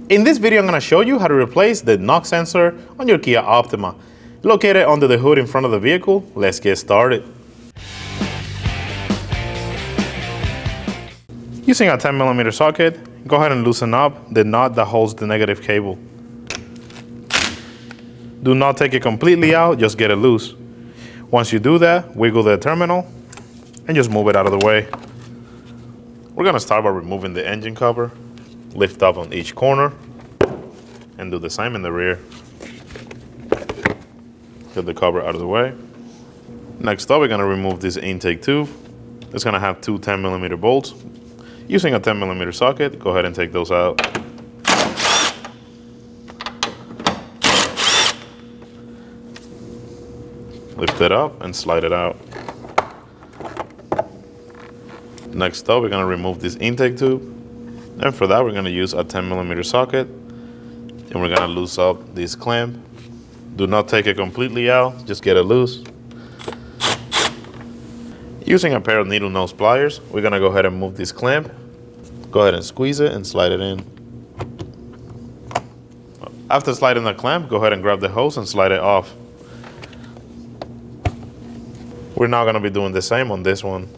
In this video, I'm going to show you how to replace the knock sensor on your Kia Optima. Located under the hood in front of the vehicle, let's get started. Using a 10mm socket, go ahead and loosen up the nut that holds the negative cable. Do not take it completely out, just get it loose. Once you do that, wiggle the terminal and just move it out of the way. We're going to start by removing the engine cover. Lift up on each corner and do the same in the rear. Get the cover out of the way. Next up, we're going to remove this intake tube. It's going to have two 10mm bolts. Using a 10mm socket, go ahead and take those out. Lift it up and slide it out. Next up, we're going to remove this intake tube. And for that, we're going to use a 10mm socket. And we're going to loose up this clamp. Do not take it completely out, just get it loose. Using a pair of needle nose pliers, we're going to go ahead and move this clamp. Go ahead and squeeze it and slide it in. After sliding the clamp, go ahead and grab the hose and slide it off. We're now going to be doing the same on this one.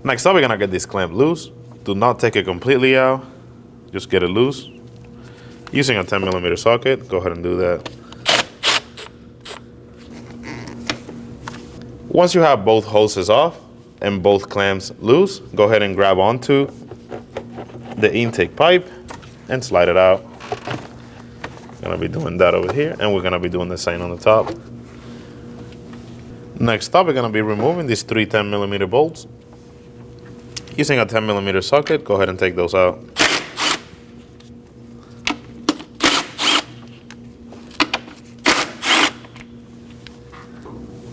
Next up, we're going to get this clamp loose. Do not take it completely out, just get it loose. Using a 10mm socket, go ahead and do that. Once you have both hoses off and both clamps loose, go ahead and grab onto the intake pipe and slide it out. Gonna be doing that over here, and we're gonna be doing the same on the top. Next up, we're gonna be removing these three 10mm bolts. Using a 10mm socket, go ahead and take those out.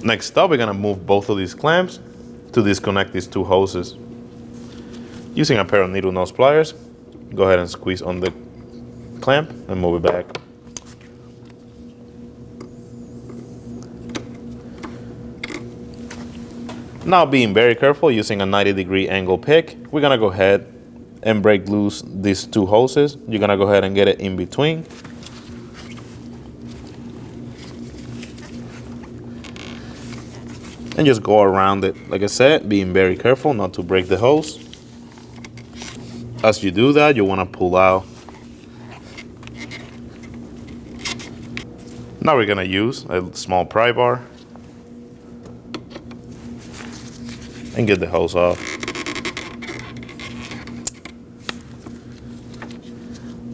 Next up, we're gonna move both of these clamps to disconnect these two hoses. Using a pair of needle nose pliers, go ahead and squeeze on the clamp and move it back. Now, being very careful, using a 90-degree angle pick, we're gonna go ahead and break loose these two hoses. You're gonna go ahead and get it in between. And just go around it. Like I said, being very careful not to break the hose. As you do that, you wanna pull out. Now we're gonna use a small pry bar and get the hose off.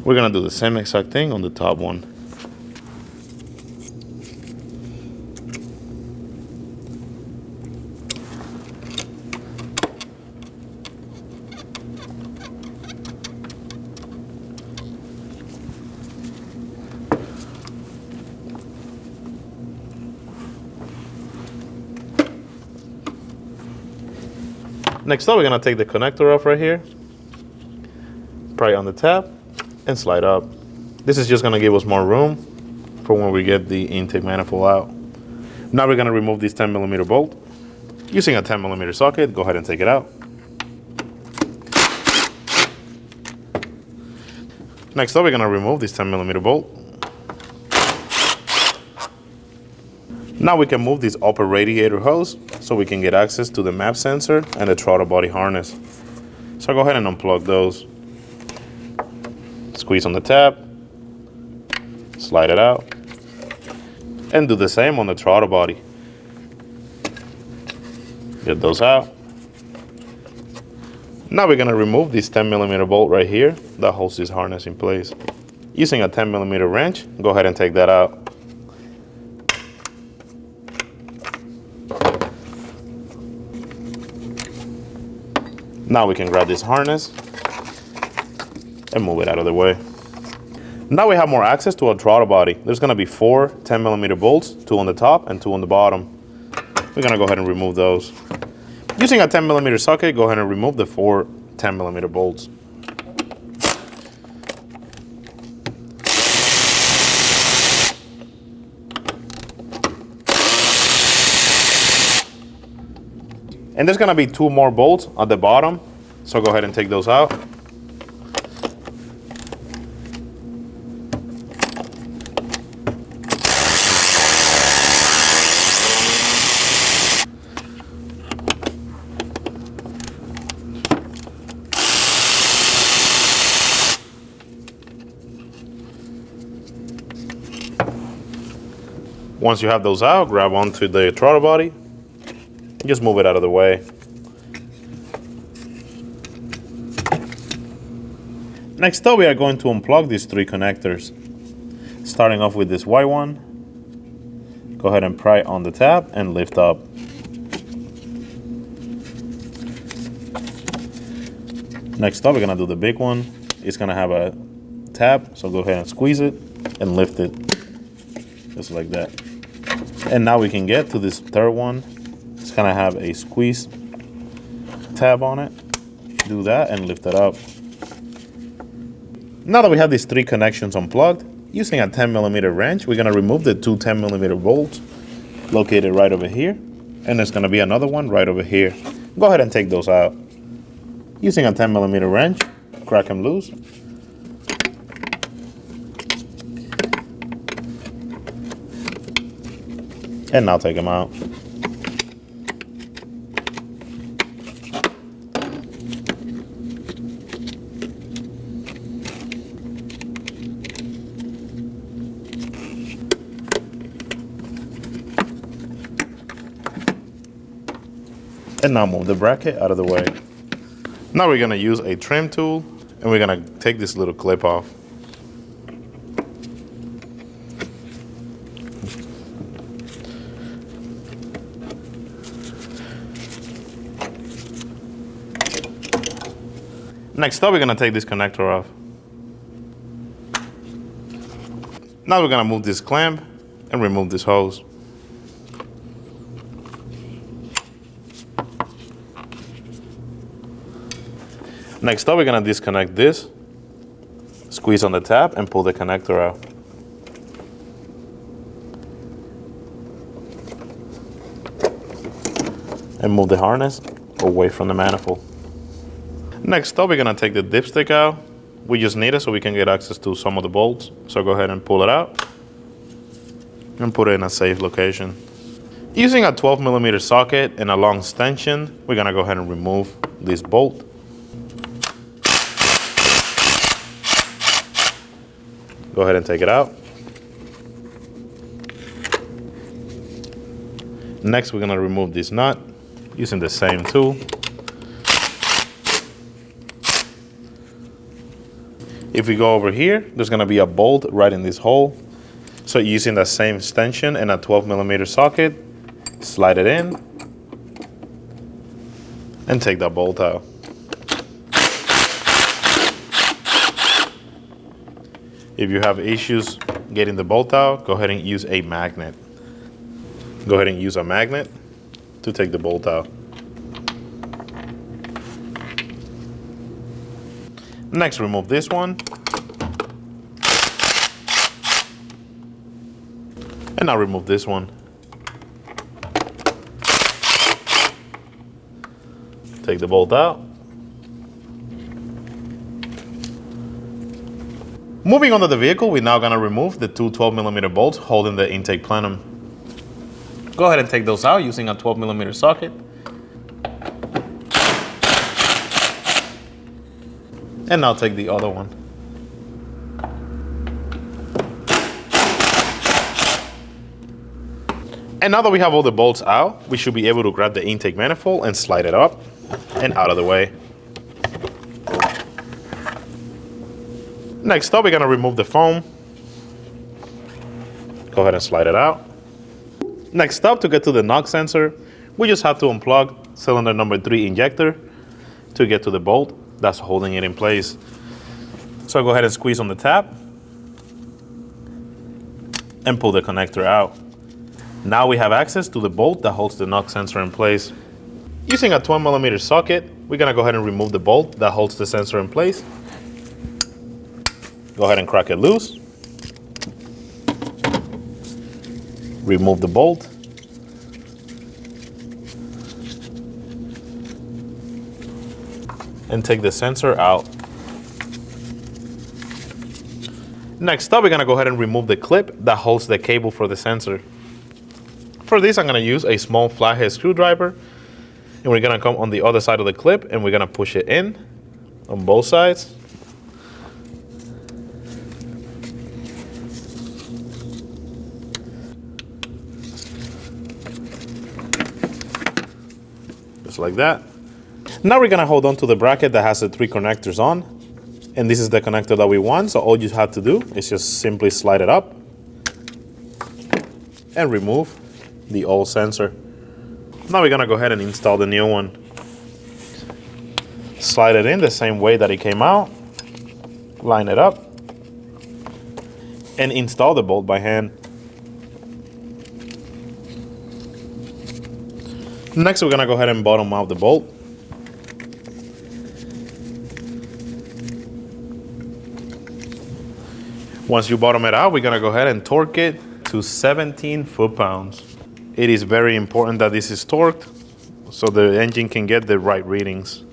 We're gonna do the same exact thing on the top one. Next up, we're gonna take the connector off right here, pry it on the tab, and slide up. This is just gonna give us more room for when we get the intake manifold out. Now we're gonna remove this 10mm bolt. Using a 10mm socket, go ahead and take it out. Next up, we're gonna remove this 10mm bolt. Now we can move this upper radiator hose so we can get access to the map sensor and the throttle body harness. So go ahead and unplug those. Squeeze on the tab, slide it out, and do the same on the throttle body. Get those out. Now we're gonna remove this 10mm bolt right here that holds this harness in place. Using a 10mm wrench, go ahead and take that out. Now we can grab this harness and move it out of the way. Now we have more access to our throttle body. There's gonna be four 10mm bolts, two on the top and two on the bottom. We're gonna go ahead and remove those. Using a 10mm socket, go ahead and remove the four 10mm bolts. And there's gonna be 2 more bolts at the bottom, so go ahead and take those out. Once you have those out, grab onto the throttle body and just move it out of the way. Next up, we are going to unplug these 3 connectors. Starting off with this white one, go ahead and pry on the tab and lift up. Next up, we're gonna do the big one. It's gonna have a tab, so go ahead and squeeze it and lift it, just like that. And now we can get to this third one. It's gonna have a squeeze tab on it. Do that and lift it up. Now that we have these 3 connections unplugged, using a 10mm wrench, we're gonna remove the 2 10mm bolts located right over here. And there's gonna be another one right over here. Go ahead and take those out. Using a 10mm wrench, crack them loose. And now take them out. And now move the bracket out of the way. Now we're gonna use a trim tool and we're gonna take this little clip off. Next up, we're gonna take this connector off. Now we're gonna move this clamp and remove this hose. Next up, we're gonna disconnect this, squeeze on the tab and pull the connector out. And move the harness away from the manifold. Next up, we're gonna take the dipstick out. We just need it so we can get access to some of the bolts. So go ahead and pull it out and put it in a safe location. Using a 12mm socket and a long extension, we're gonna go ahead and remove this bolt. Go ahead and take it out. Next, we're gonna remove this nut using the same tool. If we go over here, there's gonna be a bolt right in this hole. So using the same extension and a 12mm socket, slide it in and take that bolt out. If you have issues getting the bolt out, go ahead and use a magnet. Go ahead and use a magnet to take the bolt out. Next, remove this one. And now remove this one. Take the bolt out. Moving on to the vehicle, we're now gonna remove the 2 12mm bolts holding the intake plenum. Go ahead and take those out using a 12mm socket. And now take the other one. And now that we have all the bolts out, we should be able to grab the intake manifold and slide it up and out of the way. Next up, we're gonna remove the foam. Go ahead and slide it out. Next up, to get to the knock sensor, we just have to unplug cylinder number 3 injector to get to the bolt that's holding it in place. So go ahead and squeeze on the tab and pull the connector out. Now we have access to the bolt that holds the knock sensor in place. Using a 12mm socket, we're gonna go ahead and remove the bolt that holds the sensor in place. Go ahead and crack it loose. Remove the bolt. and take the sensor out. Next up, we're gonna go ahead and remove the clip that holds the cable for the sensor. For this, I'm gonna use a small flathead screwdriver, and we're gonna come on the other side of the clip and we're gonna push it in on both sides. Just like that. Now we're gonna hold on to the bracket that has the 3 connectors on, and this is the connector that we want, so all you have to do is just simply slide it up and remove the old sensor. Now we're gonna go ahead and install the new one. Slide it in the same way that it came out, line it up, and install the bolt by hand. Next, we're gonna go ahead and bottom mount the bolt. Once you bottom it out, we're gonna go ahead and torque it to 17 foot-pounds. It is very important that this is torqued so the engine can get the right readings.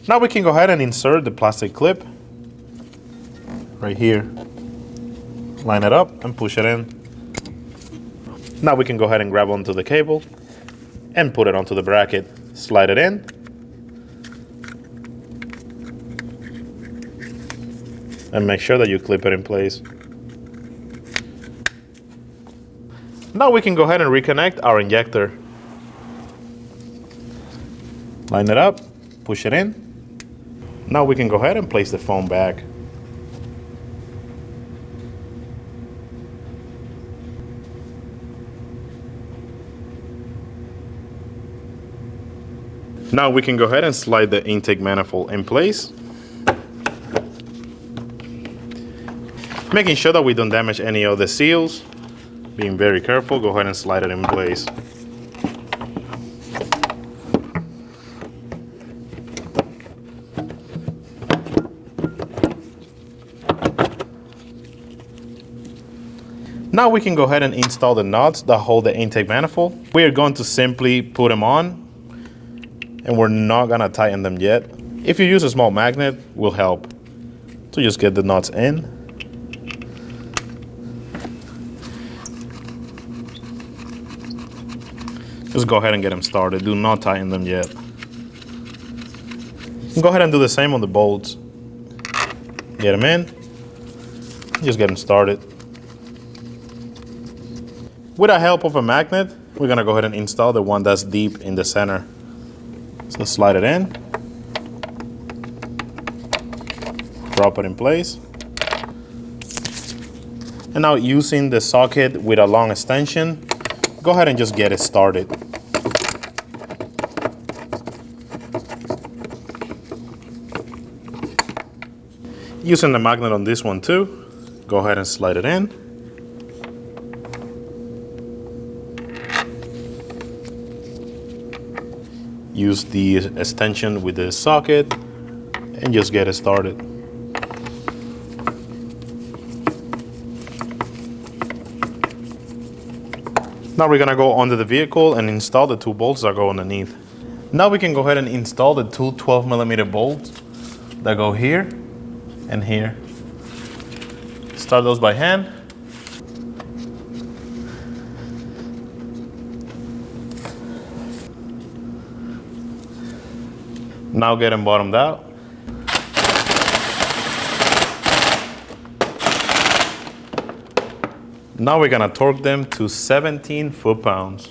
Now we can go ahead and insert the plastic clip right here. Line it up and push it in. Now we can go ahead and grab onto the cable and put it onto the bracket. Slide it in. And make sure that you clip it in place. Now we can go ahead and reconnect our injector. Line it up, push it in. Now we can go ahead and place the foam back. Now we can go ahead and slide the intake manifold in place. Making sure that we don't damage any of the seals. Being very careful, go ahead and slide it in place. Now we can go ahead and install the nuts that hold the intake manifold. We are going to simply put them on, and we're not gonna tighten them yet. If you use a small magnet, will help. So just get the nuts in. Just go ahead and get them started. Do not tighten them yet. Go ahead and do the same on the bolts. Get them in. Just get them started. With the help of a magnet, we're gonna go ahead and install the one that's deep in the center. So slide it in. Drop it in place. And now using the socket with a long extension, go ahead and just get it started. Using the magnet on this one too, go ahead and slide it in. Use the extension with the socket and just get it started. Now we're gonna go under the vehicle and install the 2 bolts that go underneath. Now we can go ahead and install the 2 12mm bolts that go here and here. Start those by hand. Now get them bottomed out. Now we're gonna torque them to 17 foot-pounds.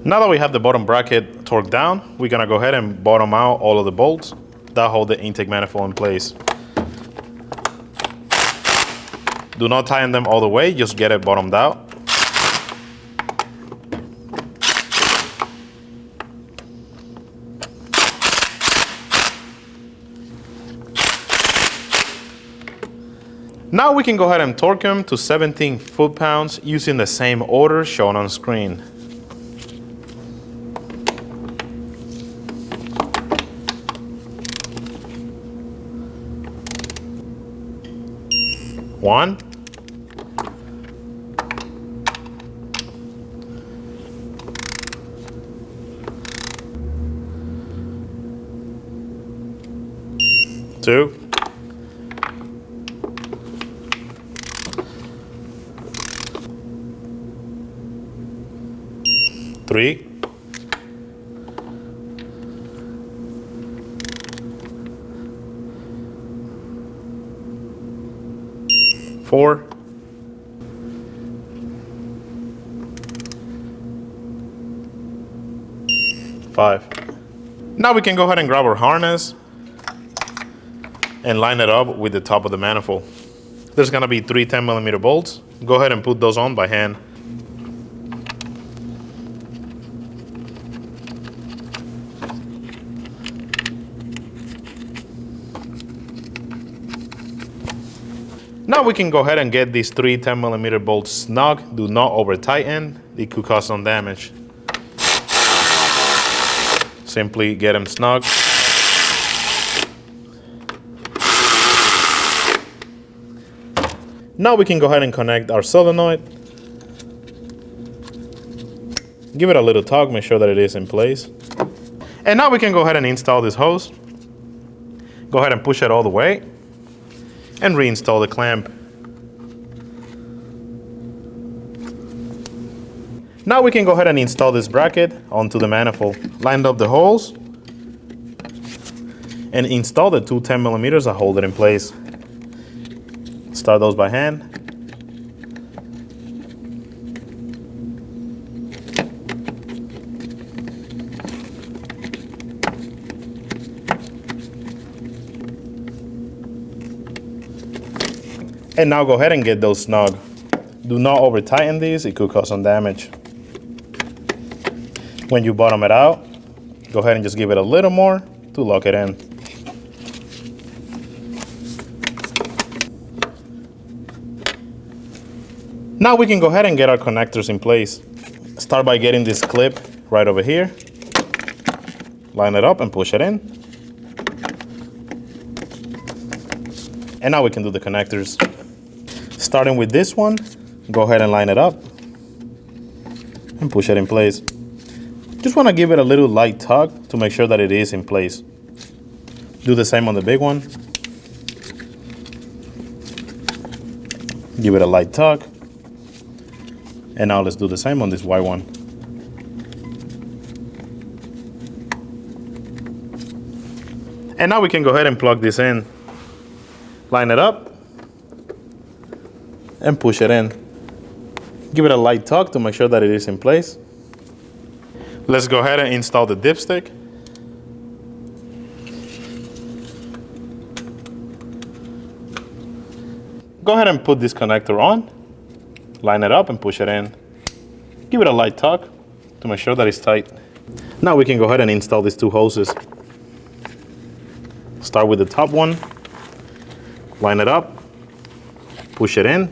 Now that we have the bottom bracket torqued down, we're gonna go ahead and bottom out all of the bolts that hold the intake manifold in place. Do not tighten them all the way, just get it bottomed out. Now we can go ahead and torque them to 17 foot-pounds using the same order shown on screen. One. Two. Three. Four. Five. Now we can go ahead and grab our harness and line it up with the top of the manifold. There's gonna be 3 10mm bolts. Go ahead and put those on by hand. Now we can go ahead and get these 3 10mm bolts snug. Do not over tighten, it could cause some damage. Simply get them snug. Now we can go ahead and connect our solenoid. Give it a little tug, make sure that it is in place. And now we can go ahead and install this hose. Go ahead and push it all the way and reinstall the clamp. Now we can go ahead and install this bracket onto the manifold. Line up the holes and install the 2 10mm that hold it in place. Start those by hand. And now go ahead and get those snug. Do not over tighten these, it could cause some damage. When you bottom it out, go ahead and just give it a little more to lock it in. Now we can go ahead and get our connectors in place. Start by getting this clip right over here. Line it up and push it in. And now we can do the connectors. Starting with this one, go ahead and line it up and push it in place. Just want to give it a little light tug to make sure that it is in place. Do the same on the big one. Give it a light tug. And now let's do the same on this white one. And now we can go ahead and plug this in. Line it up and push it in. Give it a light tug to make sure that it is in place. Let's go ahead and install the dipstick. Go ahead and put this connector on. Line it up and push it in. Give it a light tug to make sure that it's tight. Now we can go ahead and install these 2 hoses. Start with the top one. Line it up. Push it in.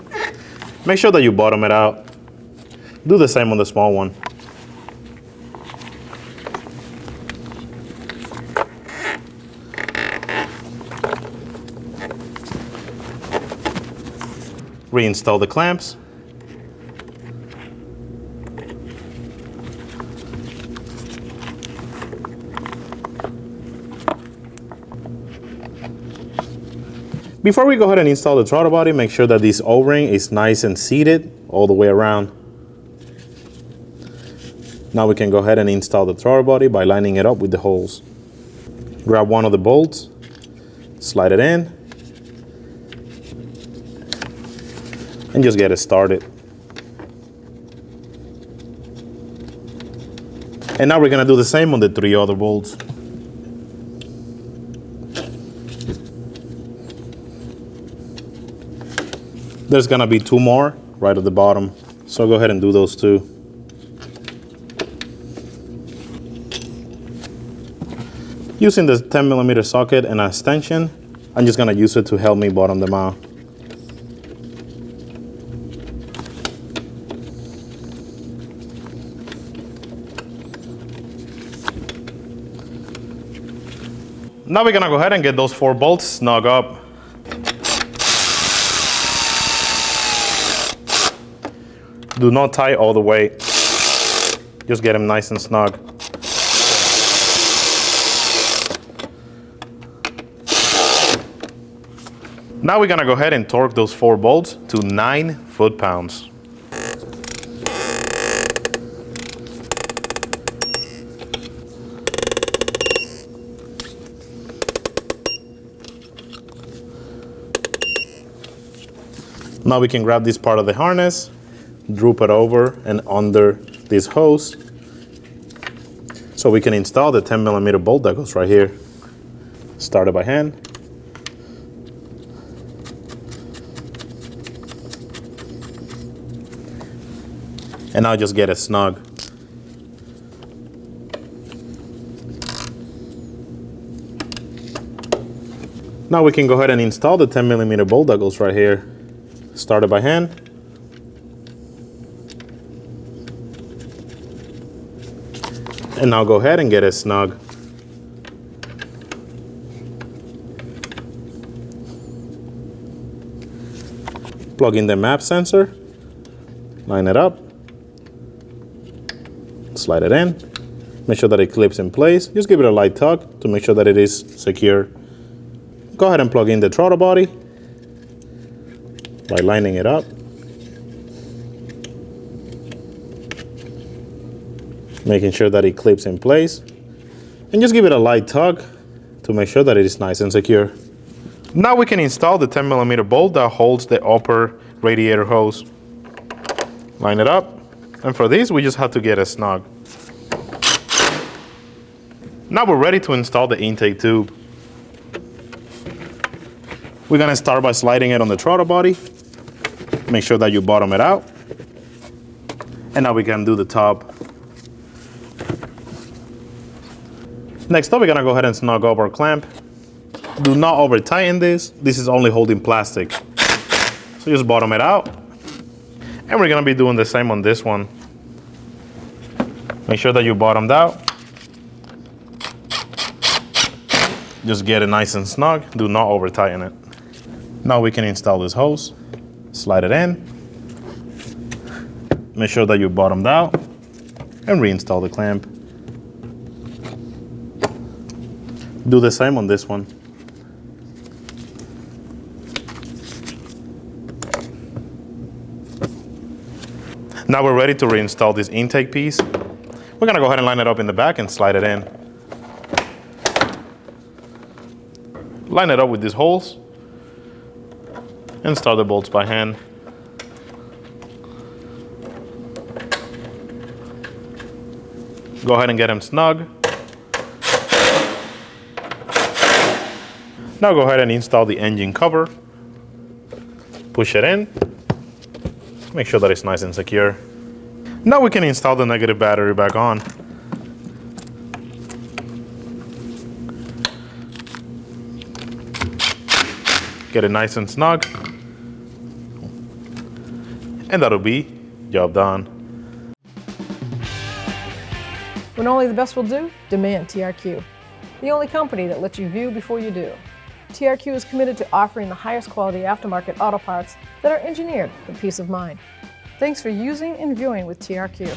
Make sure that you bottom it out. Do the same on the small one. Reinstall the clamps. Before we go ahead and install the throttle body, make sure that this O-ring is nice and seated all the way around. Now we can go ahead and install the throttle body by lining it up with the holes. Grab one of the bolts, slide it in, and just get it started. And now we're gonna do the same on the 3 other bolts. There's gonna be 2 more right at the bottom, so go ahead and do those 2. Using the 10mm socket and an extension, I'm just gonna use it to help me bottom them out. Now we're gonna go ahead and get those 4 bolts snug up. Do not tie all the way. Just get them nice and snug. Now we're gonna go ahead and torque those 4 bolts to 9 foot-pounds. Now we can grab this part of the harness, droop it over and under this hose, so we can install the 10mm bolt that goes right here. Start it by hand. And now just get it snug. Now we can go ahead and install the 10mm bolt that goes right here. Start it by hand. And now go ahead and get it snug. Plug in the map sensor, line it up, slide it in, make sure that it clips in place. Just give it a light tug to make sure that it is secure. Go ahead and plug in the throttle body by lining it up. Making sure that it clips in place. And just give it a light tug to make sure that it is nice and secure. Now we can install the 10mm bolt that holds the upper radiator hose. Line it up. And for this, we just have to get it snug. Now we're ready to install the intake tube. We're gonna start by sliding it on the throttle body. Make sure that you bottom it out. And now we can do the top. Next up, we're gonna go ahead and snug up our clamp. Do not over tighten this. This is only holding plastic. So just bottom it out. And we're gonna be doing the same on this one. Make sure that you bottomed out. Just get it nice and snug. Do not over tighten it. Now we can install this hose. Slide it in. Make sure that you bottomed out. And reinstall the clamp. Do the same on this one. Now we're ready to reinstall this intake piece. We're gonna go ahead and line it up in the back and slide it in. Line it up with these holes and start the bolts by hand. Go ahead and get them snug. Now go ahead and install the engine cover. Push it in. Make sure that it's nice and secure. Now we can install the negative battery back on. Get it nice and snug. And that'll be job done. When only the best will do, demand TRQ. The only company that lets you view before you do. TRQ is committed to offering the highest quality aftermarket auto parts that are engineered for peace of mind. Thanks for using and viewing with TRQ.